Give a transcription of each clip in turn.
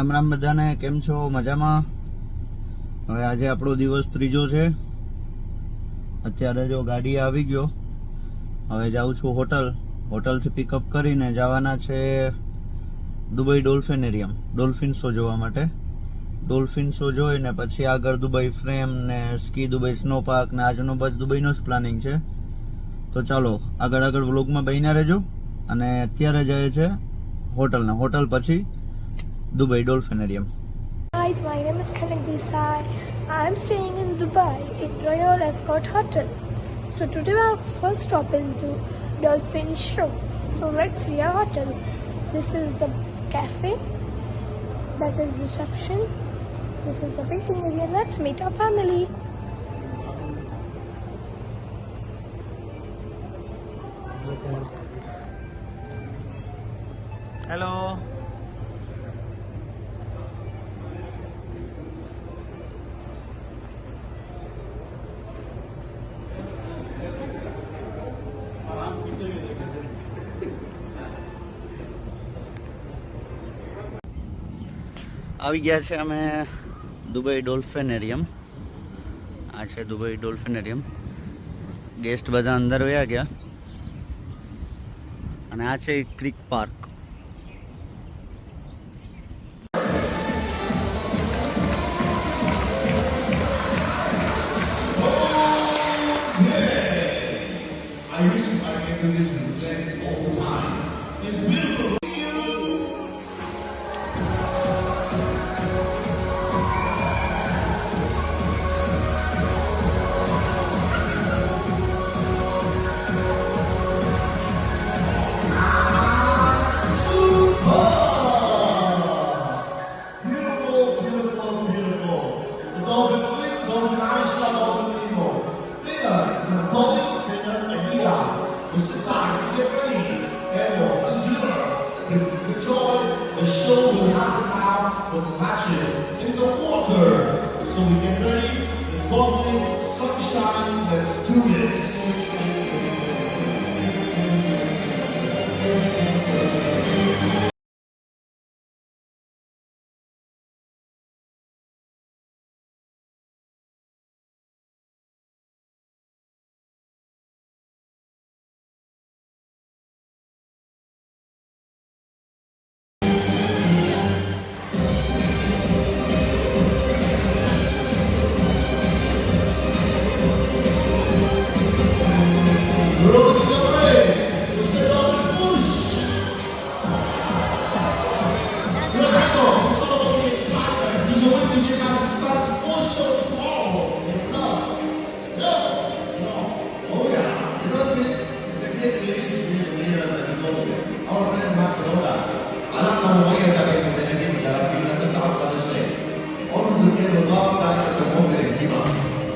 રામ રામ બધાને. કેમ છો? મજામાં? હવે આજે આપણો દિવસ ત્રીજો છે. અત્યારે જો ગાડી આવી ગયો. હવે જાઉં છું હોટલથી પિકઅપ કરીને જવાના છે દુબઈ ડોલ્ફિનેરિયમ, ડોલ્ફિન શો જોવા માટે. ડોલ્ફિન શો જોઈને પછી આગળ દુબઈ ફ્રેમ ને સ્કી દુબઈ સ્નો પાર્ક ને આજનો બસ દુબઈનો જ પ્લાનિંગ છે. તો ચાલો આગળ વ્લોગમાં બન્યા રહેજો. અને અત્યારે જાય છે હોટલ પછી Dubai Dolphinarium. Guys, my name is Khanak Desai. I'm staying in Dubai in Royal Ascot Hotel. So today our first stop is the Dolphin Show. So let's see our hotel. This is the cafe. That is the reception. This is the waiting area. Let's meet our family. Hello. આવી ગયા છે અમે Dubai ડોલ્ફિનેરિયમ. આ છે Dubai ડોલ્ફિનેરિયમ. Guest બધા અંદર વયા ગયા અને આ છે creek park. In the water, so we get ready. Bubbling, sunshine, let's do this.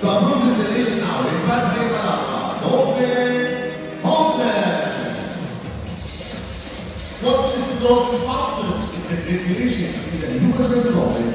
So I move this relation now. In fact, Dolphins Fountain. What is the Dolphin Fountain? It's a recreation. It's a universal dolphins.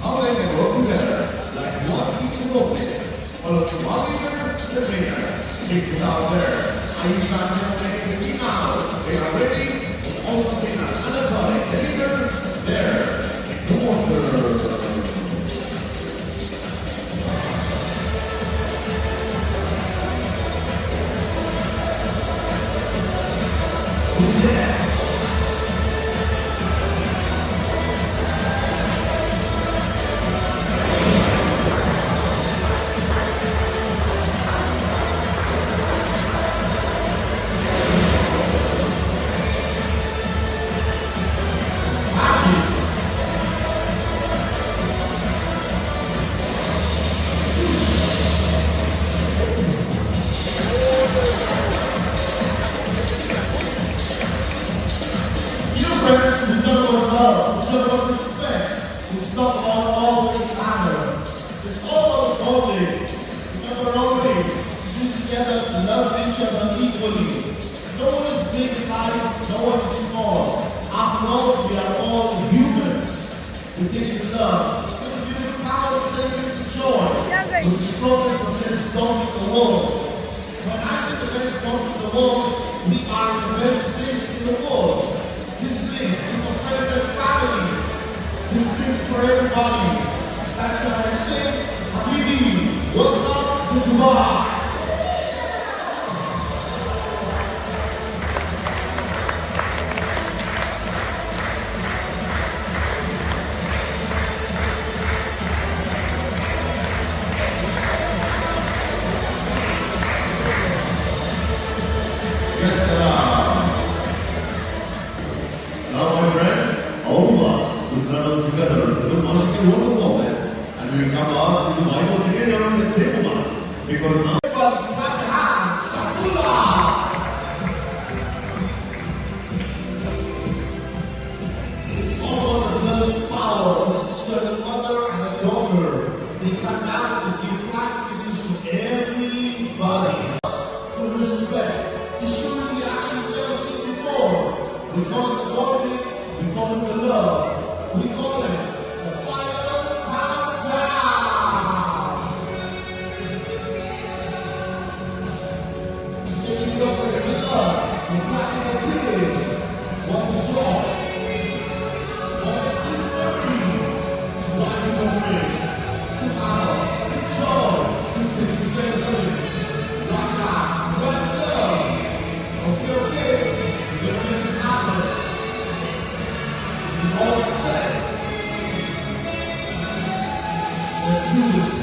How they can work together like one team dolphin. Follow the monitor, the trainer. Check this out there. Aisha and the team now. They are ready. Also trainer. Anatoly, the leader, there. In the water. We are the best place in the world. This place for everybody. That's what I say. Habibi, welcome to Dubai. Yes, sir. Now, my friends, all of us will travel together to the Mosque Water Moments, and we come out to the Bible together in the same month. Because now, everybody clap your hands, Sakula! It's all about the girl's power, the sister, the mother, and the daughter. They come out to give flat kisses to everybody. To respect, to show the action we've never seen before. We call it the glory, we call it the love, we call it the final countdown. Taking over the love, the clapping the kids, what is joy, what is liberty, what is the way, to honor, to joy, to take together, like that, like love. Okay, the thing is happening. It's all set. Let's do this.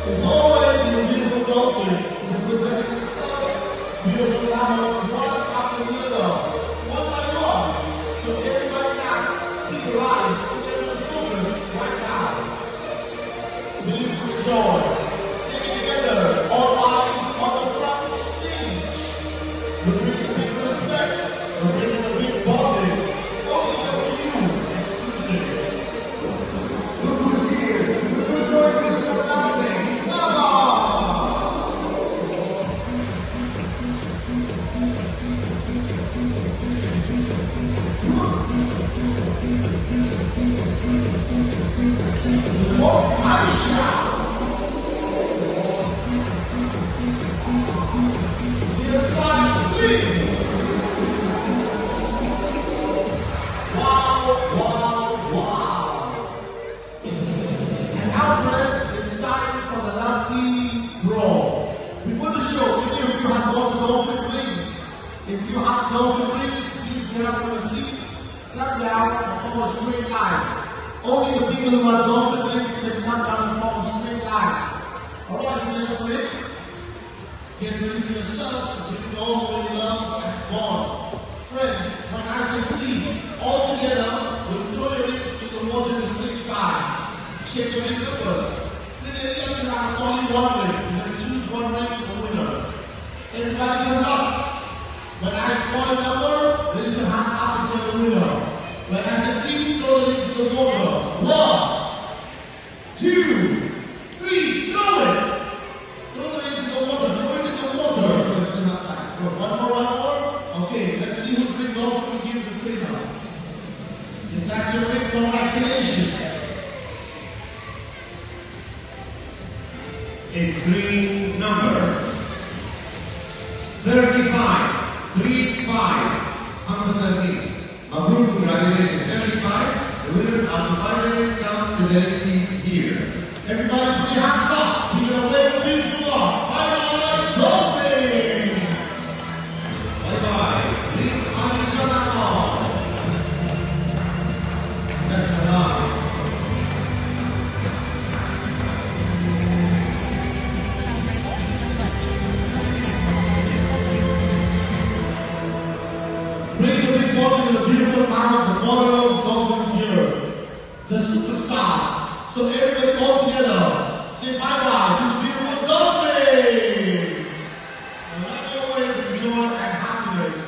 It's always a beautiful dolphin. Beautiful animals, one after the other, one by one. So everybody now, keep your eyes, get the focus right now. Live with joy. Take it together. All eyes on the front stage. We're bringing a big respect. We're bringing a big bonding. Only for you, exclusive. Look who's here. Look who's going to do some dancing. If you have golden rings, please get up from the seats, clap down, and form a straight line. Only the people who have golden rings can clap down and form a straight line. Alright, you get up with it? Get ready for yourself, and bring all the way love and bond. Friends, when I say please, all together, we'll throw your rings in the water in the same time. Shake your ring fingers. Then at the end, you have only one ring. You're going to choose one ring for the winner. Everybody good luck. When I call a number, raise your hand up to the winner. When I say please, throw it into the water. 1, 2, 3, throw it! Throw it into the water. Throw it into the water. Let's do that time. One more. Okay, let's see who's been going to give the winner. If that's your ring, congratulations. It's ring number 35. 3-5. Answer 13. Mabrur, congratulations. 35. The winner of the finalists come to the LCs here. Everybody put your hands up. We're going to play the beautiful one. Bye-bye, Dolphins. Bye-bye. Please, Anisha Nakal. Yes, sir. Bring the big bottle with the beautiful arms, the models, dolphins here. The superstars. So everybody all together, say bye-bye to the beautiful dolphins. And let your way with joy and happiness.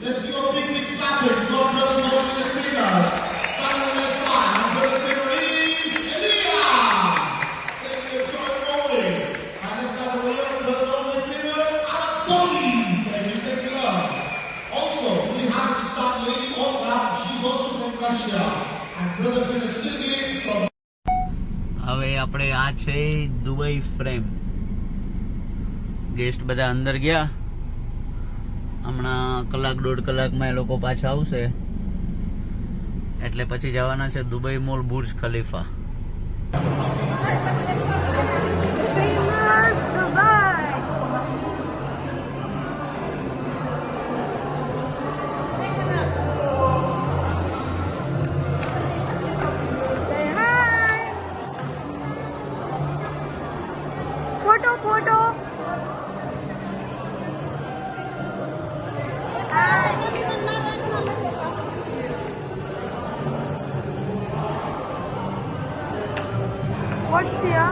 Let's give a big clapping to our brothers over in the fingers. Starting on the left side, our brother Peter હવે આપણે આ છે Dubai frame. Guest બધા અંદર ગયા. હમણાં કલાક દોઢ કલાકમાં એ લોકો પાછા આવશે એટલે પછી જવાના છે Dubai mall, Burj Khalifa. Famous Dubai. Say hi. Photo. What's here?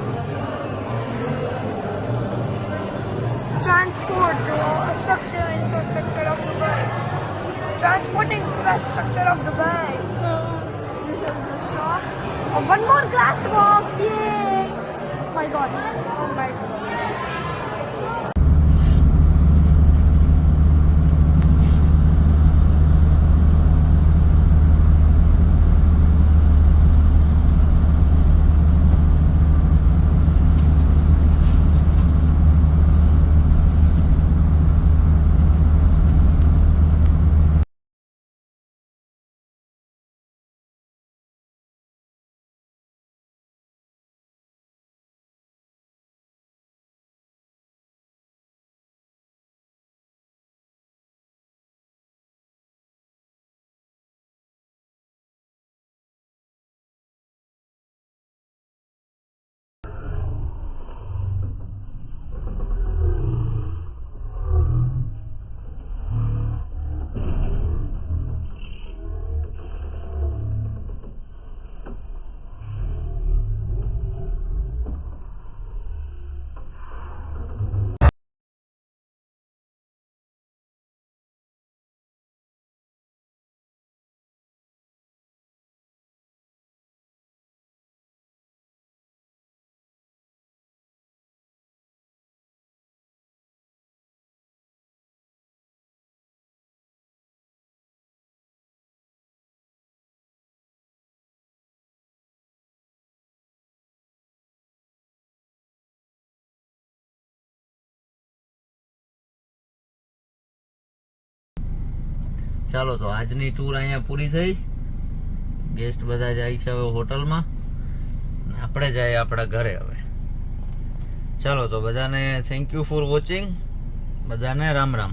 Transport infrastructure of Dubai. Transport infrastructure of Dubai. This is the shop. Oh, one more glass walk. Yay! My God. Oh my God. ચાલો તો આજની tour અહીંયા પૂરી થઈ. Guest બધા જાય છે હવે હોટલમાં, આપણે જાય આપણા ઘરે હવે. ચાલો તો બધાને થેન્ક યુ ફોર વોચિંગ. બધાને રામ રામ.